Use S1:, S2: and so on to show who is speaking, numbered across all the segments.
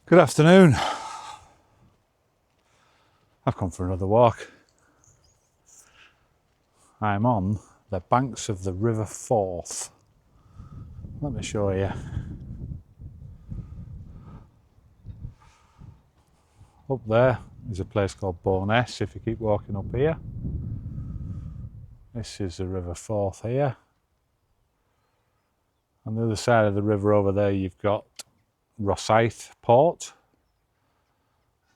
S1: Good afternoon. I've come for another walk. I'm on the banks of the River Forth. Let me show you. Up there is a place called Bowness if you keep walking up here. This is the River Forth here. On the other side of the river over there you've got Rosyth Port.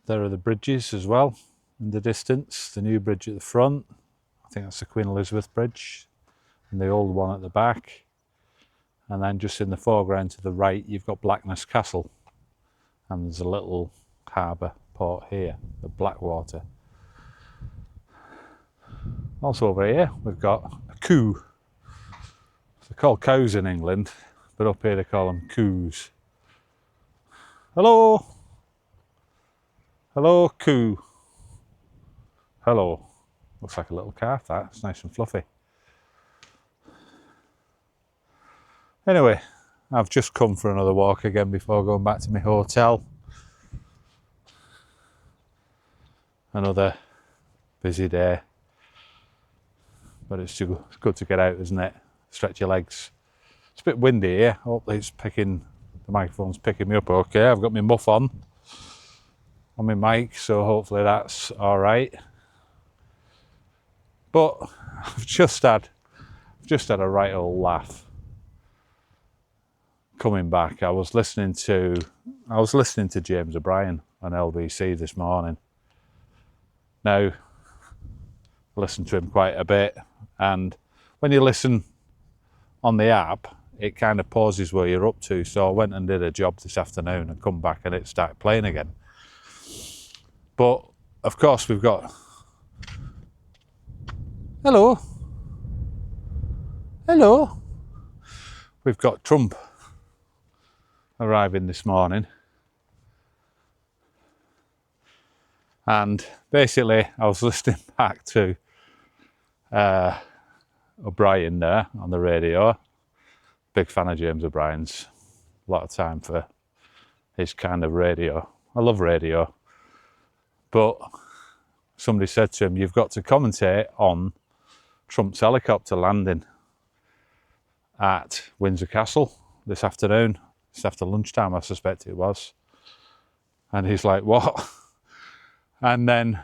S1: There are the bridges as well in the distance. The new bridge at the front, I think that's the Queen Elizabeth Bridge, and the old one at the back. And then just in the foreground to the right you've got Blackness Castle, and there's a little harbour port here, the Blackwater. Also over here we've got a coo. They're called cows in England, but up here they call them coos. Hello! Hello, coo. Hello. Looks like a little calf, that. It's nice and fluffy. Anyway, I've just come for another walk again before going back to my hotel. Another busy day. But it's good to get out, isn't it? Stretch your legs. It's a bit windy here. Hopefully the microphone's picking me up okay. I've got my muff on my mic, so hopefully that's all right. But I've just had a right old laugh coming back. I was listening to James O'Brien on LBC this morning. Now, I listen to him quite a bit, and when you listen on the app, it kind of pauses where you're up to. So I went and did a job this afternoon and come back and it started playing again. But of course we've got, hello, we've got Trump arriving this morning. And basically I was listening back to O'Brien there on the radio. Big fan of James O'Brien's. A lot of time for his kind of radio. I love radio. But somebody said to him, you've got to commentate on Trump's helicopter landing at Windsor Castle this afternoon. Just after lunchtime, I suspect it was. And he's like, what? And then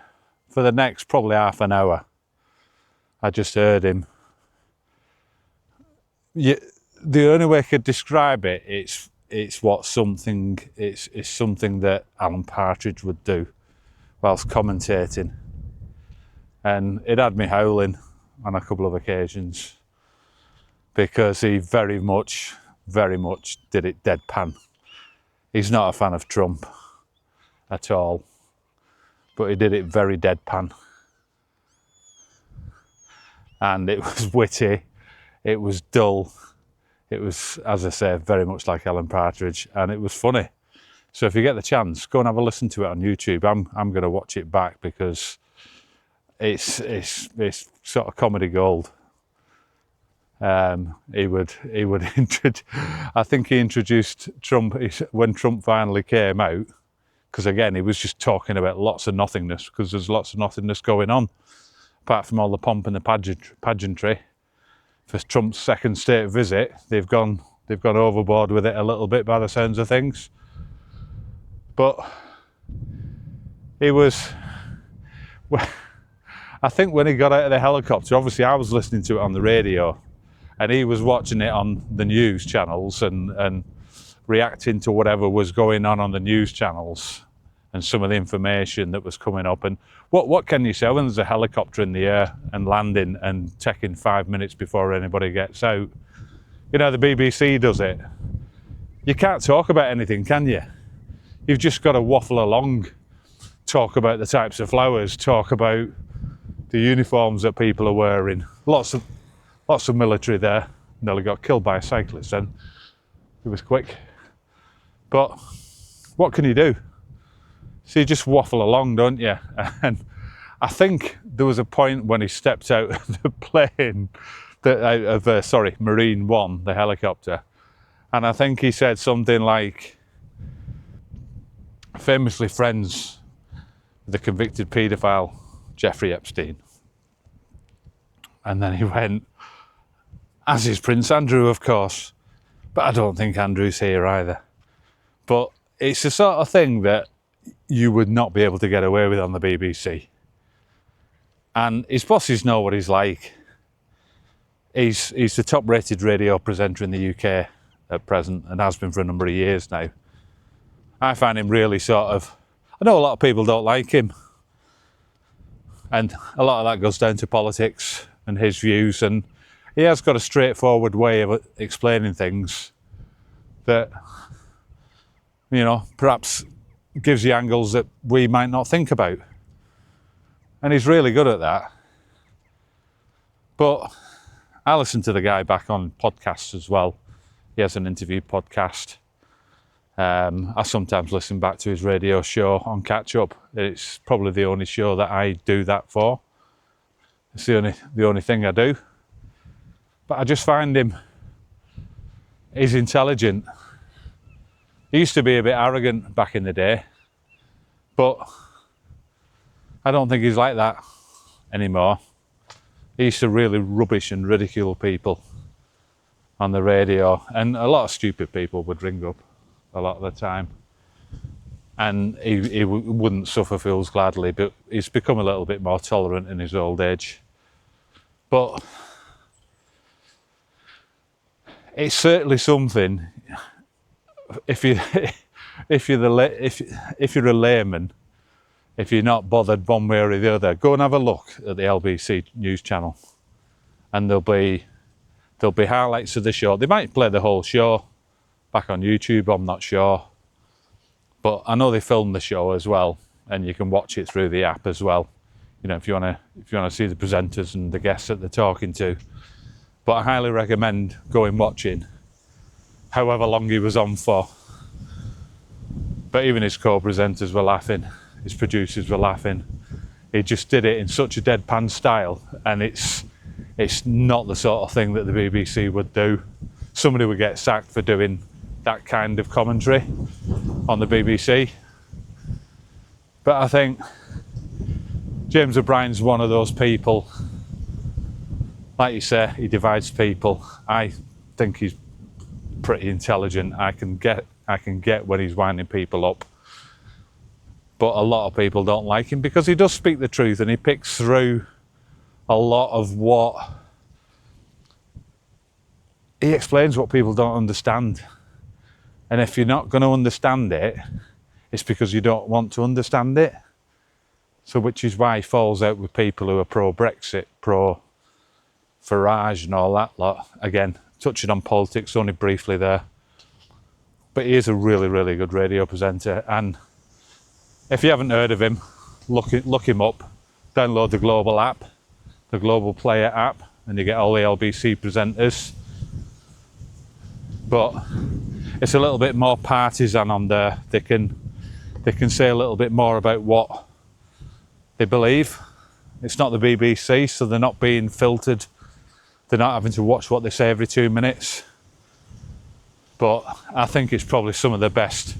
S1: for the next probably half an hour, I just heard him. The only way I could describe it, it's something that Alan Partridge would do whilst commentating, and it had me howling on a couple of occasions because he very much did it deadpan. He's not a fan of Trump at all, but he did it very deadpan, and it was witty, it was dull, it was, as I say, very much like Alan Partridge, and it was funny. So if you get the chance, go and have a listen to it on YouTube. I'm going to watch it back because it's sort of comedy gold. He would I think he introduced Trump when Trump finally came out, because again he was just talking about lots of nothingness, because there's lots of nothingness going on apart from all the pomp and the pageantry. For Trump's second state visit, they've gone overboard with it a little bit by the sounds of things. But he was, I think when he got out of the helicopter, obviously I was listening to it on the radio and he was watching it on the news channels and reacting to whatever was going on the news channels and some of the information that was coming up. And what can you say when there's a helicopter in the air and landing and taking 5 minutes before anybody gets out? You know, the BBC does it. You can't talk about anything, can you? You've just got to waffle along, talk about the types of flowers, talk about the uniforms that people are wearing. Lots of military there. Nearly got killed by a cyclist then. It was quick. But what can you do? So you just waffle along, don't you? And I think there was a point when he stepped out of the plane, Marine One, the helicopter, and I think he said something like, famously friends with the convicted paedophile Jeffrey Epstein. And then he went, as is Prince Andrew, of course. But I don't think Andrew's here either. But it's the sort of thing that you would not be able to get away with on the BBC. And his bosses know what he's like. He's the top-rated radio presenter in the UK at present, and has been for a number of years now. I find him really I know a lot of people don't like him. And a lot of that goes down to politics and his views, and he has got a straightforward way of explaining things that, perhaps gives you angles that we might not think about. And he's really good at that. But I listen to the guy back on podcasts as well. He has an interview podcast. I sometimes listen back to his radio show on Catch Up. It's probably the only show that I do that for. It's the only thing I do. But I just find he's intelligent. He used to be a bit arrogant back in the day, but I don't think he's like that anymore. He used to really rubbish and ridicule people on the radio, and a lot of stupid people would ring up a lot of the time, and he wouldn't suffer fools gladly, but he's become a little bit more tolerant in his old age. But it's certainly something. If you're a layman, if you're not bothered one way or the other, go and have a look at the LBC News channel, and there'll be highlights of the show. They might play the whole show back on YouTube, I'm not sure, but I know they film the show as well, and you can watch it through the app as well. If you want to see the presenters and the guests that they're talking to. But I highly recommend going watching, however long he was on for. But even his co-presenters were laughing, his producers were laughing. He just did it in such a deadpan style, and it's not the sort of thing that the BBC would do. Somebody would get sacked for doing that kind of commentary on the BBC. But I think James O'Brien's one of those people, like you say, he divides people. I think he's pretty intelligent. I can get when he's winding people up. But a lot of people don't like him because he does speak the truth, and he picks through a lot of what he explains what people don't understand. And if you're not going to understand it, it's because you don't want to understand it. So which is why he falls out with people who are pro-Brexit, pro-Farage and all that lot. Again, touching on politics only briefly there. But he is a really, really good radio presenter. And if you haven't heard of him, look him up. Download the Global app, the Global Player app, and you get all the LBC presenters. But it's a little bit more partisan on there. They can say a little bit more about what they believe. It's not the BBC, so they're not being filtered. They're not having to watch what they say every 2 minutes. But I think it's probably some of the best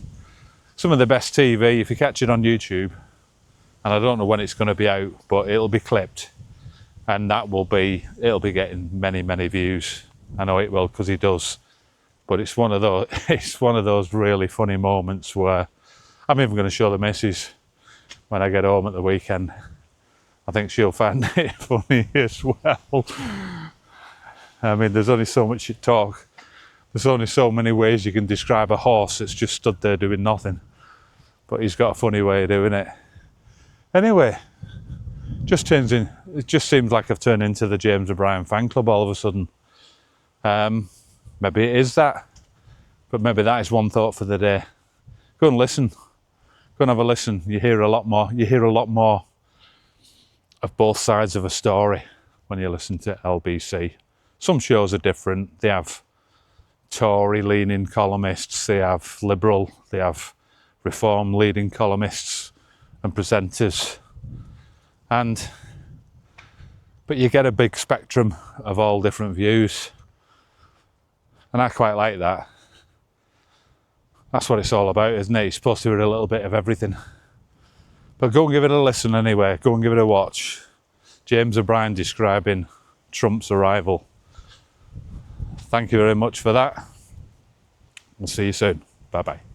S1: TV. If you catch it on YouTube, and I don't know when it's going to be out, but it'll be clipped, and it'll be getting many, many views. I know it will, because he does. But it's one of those really funny moments where I'm even going to show the missus when I get home at the weekend. I think she'll find it funny as well. I mean, there's only so much you talk. There's only so many ways you can describe a horse that's just stood there doing nothing. But he's got a funny way of doing it. Anyway, just changing. It just seems like I've turned into the James O'Brien fan club all of a sudden. Maybe it is that. But maybe that is one thought for the day. Go and listen. Go and have a listen. You hear a lot more. You hear a lot more of both sides of a story when you listen to LBC. Some shows are different. They have Tory-leaning columnists. They have Liberal. They have Reform-leading columnists and presenters. But you get a big spectrum of all different views. And I quite like that. That's what it's all about, isn't it? You're supposed to hear a little bit of everything. But go and give it a listen anyway. Go and give it a watch. James O'Brien describing Trump's arrival. Thank you very much for that. We'll see you soon. Bye-bye.